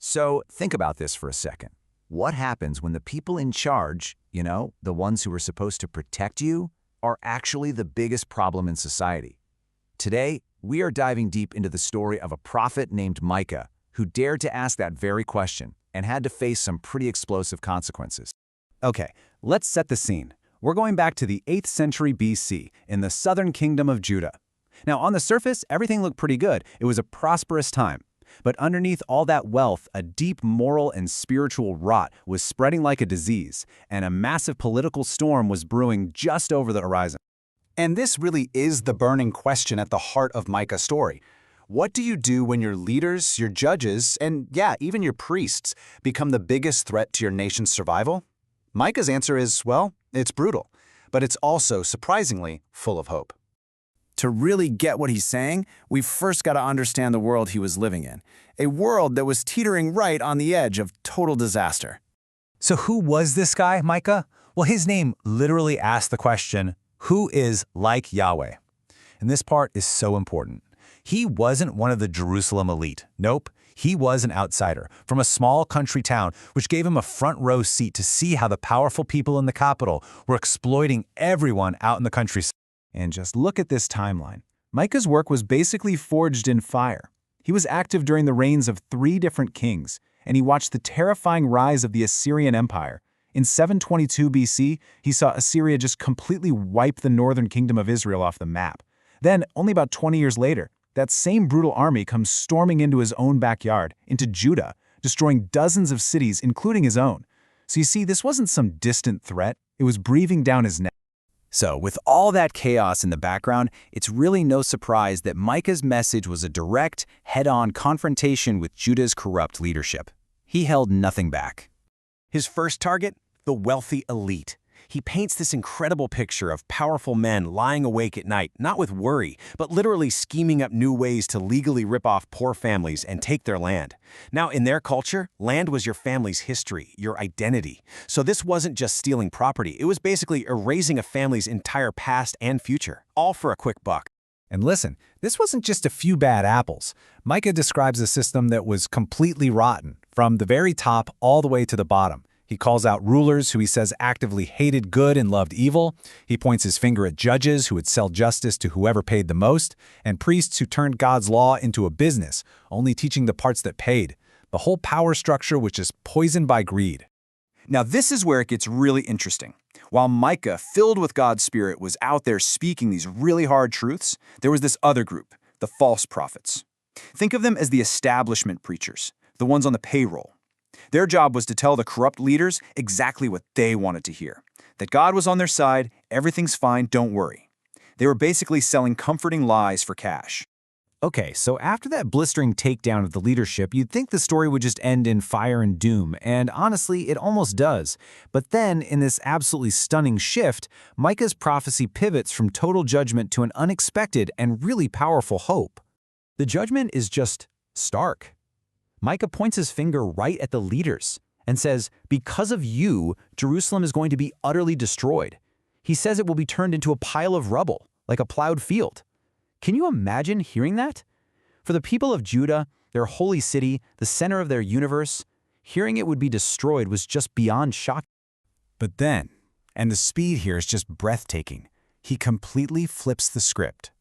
So think about this for a second. What happens when the people in charge, the ones who are supposed to protect you, are actually the biggest problem in society? Today, we are diving deep into the story of a prophet named Micah who dared to ask that very question and had to face some pretty explosive consequences. Okay, let's set the scene. We're going back to the 8th century BC in the southern kingdom of Judah. Now, on the surface, everything looked pretty good. It was a prosperous time. But underneath all that wealth, a deep moral and spiritual rot was spreading like a disease, and a massive political storm was brewing just over the horizon. And this really is the burning question at the heart of Micah's story. What do you do when your leaders, your judges, and even your priests become the biggest threat to your nation's survival? Micah's answer is, well, it's brutal, but it's also, surprisingly, full of hope. To really get what he's saying, we've first got to understand the world he was living in, a world that was teetering right on the edge of total disaster. So who was this guy, Micah? Well, his name literally asks the question, who is like Yahweh? And this part is so important. He wasn't one of the Jerusalem elite. Nope, he was an outsider from a small country town, which gave him a front row seat to see how the powerful people in the capital were exploiting everyone out in the countryside. And just look at this timeline. Micah's work was basically forged in fire. He was active during the reigns of 3 different kings, and he watched the terrifying rise of the Assyrian Empire. In 722 BC, he saw Assyria just completely wipe the northern kingdom of Israel off the map. Then, only about 20 years later, that same brutal army comes storming into his own backyard, into Judah, destroying dozens of cities, including his own. So you see, this wasn't some distant threat. It was breathing down his neck. So, with all that chaos in the background, it's really no surprise that Micah's message was a direct, head-on confrontation with Judah's corrupt leadership. He held nothing back. His first target? The wealthy elite. He paints this incredible picture of powerful men lying awake at night, not with worry, but literally scheming up new ways to legally rip off poor families and take their land. Now, in their culture, land was your family's history, your identity. So this wasn't just stealing property, it was basically erasing a family's entire past and future, all for a quick buck. And listen, this wasn't just a few bad apples. Micah describes a system that was completely rotten, from the very top all the way to the bottom. He calls out rulers who he says actively hated good and loved evil. He points his finger at judges who would sell justice to whoever paid the most, and priests who turned God's law into a business, only teaching the parts that paid. The whole power structure was just poisoned by greed. Now this is where it gets really interesting. While Micah, filled with God's Spirit, was out there speaking these really hard truths, there was this other group, the false prophets. Think of them as the establishment preachers, the ones on the payroll. Their job was to tell the corrupt leaders exactly what they wanted to hear. That God was on their side, everything's fine, don't worry. They were basically selling comforting lies for cash. Okay, so after that blistering takedown of the leadership, you'd think the story would just end in fire and doom, and honestly, it almost does. But then, in this absolutely stunning shift, Micah's prophecy pivots from total judgment to an unexpected and really powerful hope. The judgment is just stark. Micah points his finger right at the leaders and says, because of you, Jerusalem is going to be utterly destroyed. He says it will be turned into a pile of rubble, like a plowed field. Can you imagine hearing that? For the people of Judah, their holy city, the center of their universe, hearing it would be destroyed was just beyond shocking. But then, and the speed here is just breathtaking, he completely flips the script.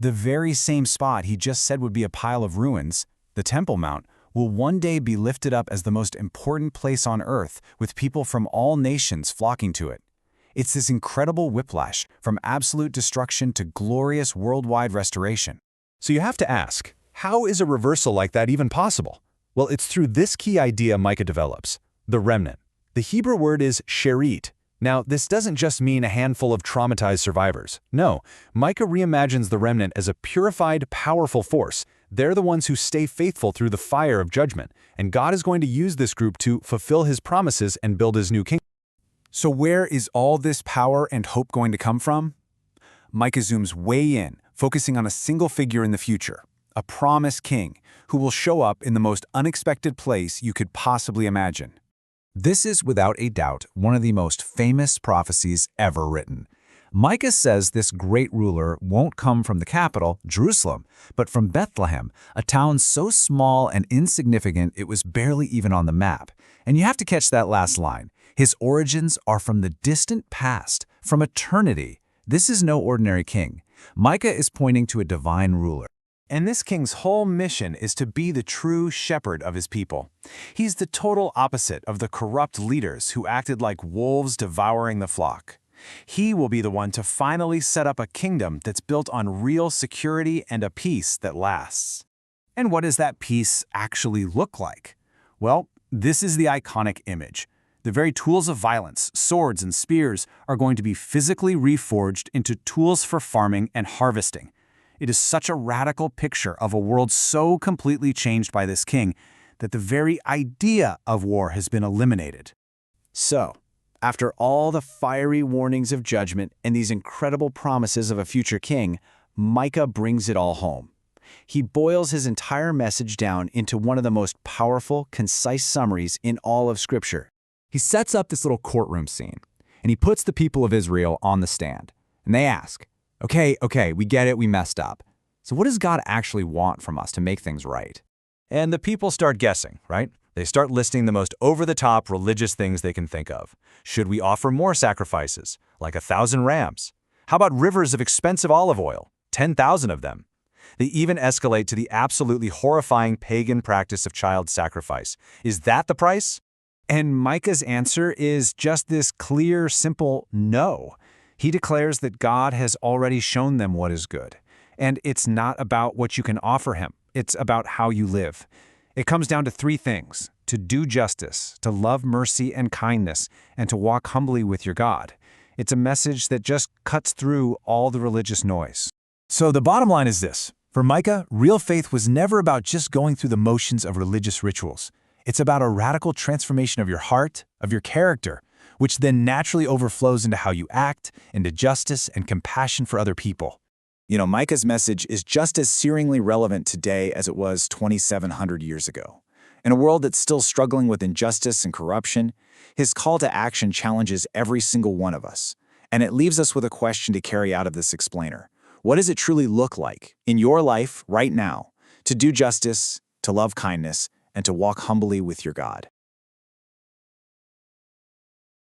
The very same spot he just said would be a pile of ruins, the Temple Mount, will one day be lifted up as the most important place on earth, with people from all nations flocking to it. It's this incredible whiplash from absolute destruction to glorious worldwide restoration. So you have to ask, how is a reversal like that even possible? Well, it's through this key idea Micah develops, the remnant. The Hebrew word is sherit. Now, this doesn't just mean a handful of traumatized survivors. No, Micah reimagines the remnant as a purified, powerful force. They're the ones who stay faithful through the fire of judgment, and God is going to use this group to fulfill his promises and build his new kingdom. So where is all this power and hope going to come from? Micah zooms way in, focusing on a single figure in the future, a promised king who will show up in the most unexpected place you could possibly imagine. This is without a doubt one of the most famous prophecies ever written. Micah says this great ruler won't come from the capital, Jerusalem, but from Bethlehem, a town so small and insignificant it was barely even on the map. And you have to catch that last line. His origins are from the distant past, from eternity. This is no ordinary king. Micah is pointing to a divine ruler. And this king's whole mission is to be the true shepherd of his people. He's the total opposite of the corrupt leaders who acted like wolves devouring the flock. He will be the one to finally set up a kingdom that's built on real security and a peace that lasts. And what does that peace actually look like? Well, this is the iconic image. The very tools of violence, swords and spears, are going to be physically reforged into tools for farming and harvesting. It is such a radical picture of a world so completely changed by this king that the very idea of war has been eliminated. So, after all the fiery warnings of judgment and these incredible promises of a future king, Micah brings it all home. He boils his entire message down into one of the most powerful, concise summaries in all of Scripture. He sets up this little courtroom scene, and he puts the people of Israel on the stand. And they ask, okay, we get it, we messed up. So what does God actually want from us to make things right? And the people start guessing, right? They start listing the most over-the-top religious things they can think of. Should we offer more sacrifices, like 1,000 rams? How about rivers of expensive olive oil, 10,000 of them? They even escalate to the absolutely horrifying pagan practice of child sacrifice. Is that the price? And Micah's answer is just this clear, simple no. He declares that God has already shown them what is good. And it's not about what you can offer him. It's about how you live. It comes down to three things: to do justice, to love mercy and kindness, and to walk humbly with your God. It's a message that just cuts through all the religious noise. So the bottom line is this. For Micah, real faith was never about just going through the motions of religious rituals. It's about a radical transformation of your heart, of your character, which then naturally overflows into how you act, into justice and compassion for other people. You know, Micah's message is just as searingly relevant today as it was 2,700 years ago. In a world that's still struggling with injustice and corruption, his call to action challenges every single one of us. And it leaves us with a question to carry out of this explainer. What does it truly look like in your life right now to do justice, to love kindness, and to walk humbly with your God?